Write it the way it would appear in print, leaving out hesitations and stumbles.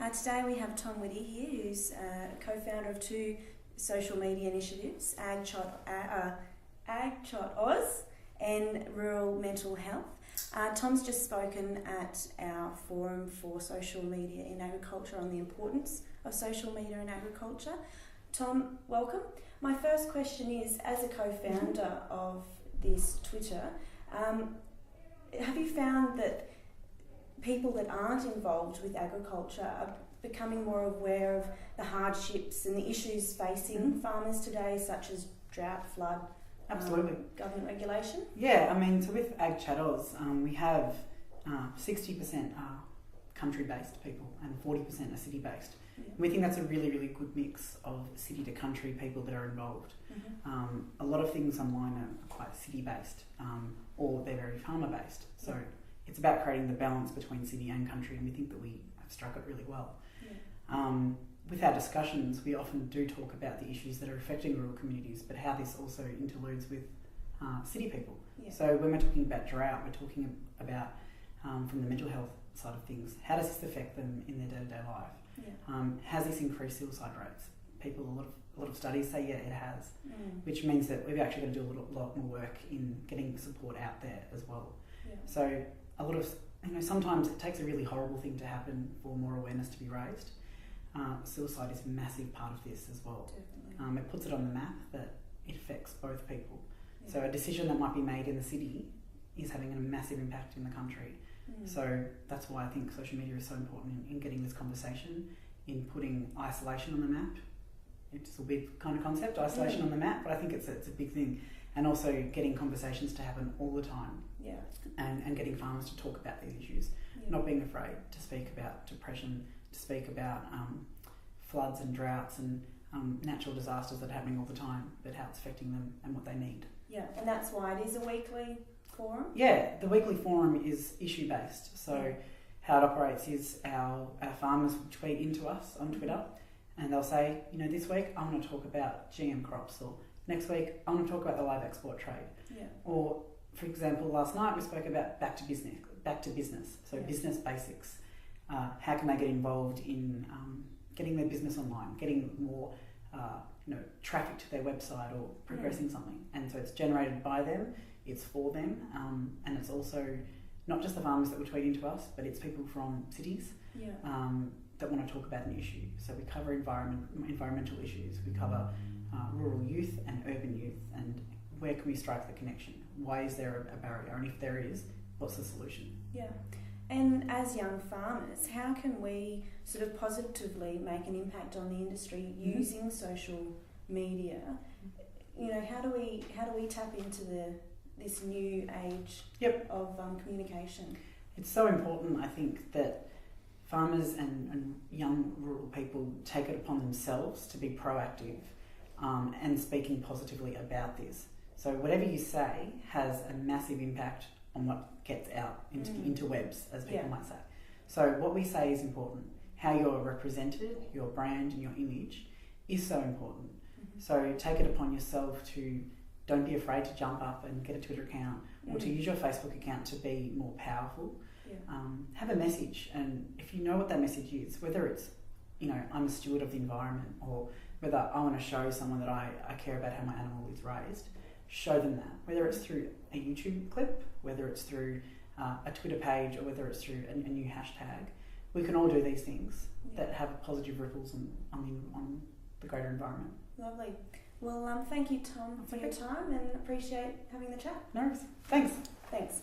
Today we have Tom Whitty here, who's co-founder of two social media initiatives, AgChatOz and Rural Mental Health. Tom's just spoken at our forum for social media in agriculture on the importance of social media in agriculture. Tom, welcome. My first question is, as a co-founder of this Twitter, have you found that people that aren't involved with agriculture are becoming more aware of the hardships and the issues facing farmers today, such as drought, flood, absolutely, government regulation? Yeah, I mean, so with AgChatOz, we have 60% are country-based people and 40% are city-based. Yeah. We think that's a really, really good mix of city to country people that are involved. Mm-hmm. A lot of things online are quite city-based, or they're very farmer-based. So it's about creating the balance between city and country, and we think that we have struck it really well. Yeah. With our discussions, we often do talk about the issues that are affecting rural communities, but how this also interludes with city people. Yeah. So when we're talking about drought, we're talking about from the mental health side of things. How does this affect them in their day-to-day life? Yeah. Has this increased suicide rates? People, a lot of studies say yeah, it has, Mm. which means that we've actually got to do a lot more work in getting support out there as well. Yeah. So a lot of, sometimes it takes a really horrible thing to happen for more awareness to be raised. Suicide is a massive part of this as well. Definitely. It puts it on the map that it affects both people. Yeah. So a decision that might be made in the city is having a massive impact in the country. Mm. So that's why I think social media is so important in getting this conversation, in putting isolation on the map. It's a weird kind of concept, isolation on the map, but I think it's a big thing. And also getting conversations to happen all the time, Yeah. and getting farmers to talk about these issues, Yeah. not being afraid to speak about depression, to speak about floods and droughts and natural disasters that are happening all the time, but how it's affecting them and what they need. Yeah, and that's why it is a weekly forum? Yeah, the weekly forum is issue-based. So how it operates is our farmers will tweet into us on Twitter, and they'll say, this week I want to talk about GM crops, or next week I want to talk about the live export trade. Yeah. Or, for example, last night we spoke about back to business. So Yeah. business basics. How can they get involved in getting their business online, getting more traffic to their website, or progressing something. And so it's generated by them, it's for them, and it's also not just the farmers that will tweet into us, but it's people from cities Yeah. that want to talk about an issue. So we cover environmental issues, we cover rural youth and urban youth, and where can we strike the connection? Why is there a barrier? And if there is, what's the solution? Yeah. And as young farmers, how can we sort of positively make an impact on the industry using social media? How do we tap into this new age of communication? It's so important, I think, that farmers and young rural people take it upon themselves to be proactive and speaking positively about this. So whatever you say has a massive impact on what gets out into the interwebs, as people might say. So what we say is important. How you're represented, your brand and your image is so important. Mm-hmm. So take it upon yourself to don't be afraid to jump up and get a Twitter account or to use your Facebook account to be more powerful. Yeah. Have a message, and if you know what that message is, whether it's, I'm a steward of the environment, or whether I want to show someone that I care about how my animal is raised, show them that. Whether it's through a YouTube clip, whether it's through a Twitter page, or whether it's through a new hashtag, we can all do these things that have positive ripples on the greater environment. Lovely. Well, thank you, Tom, for your time, and appreciate having the chat. No worries. Thanks. Thanks.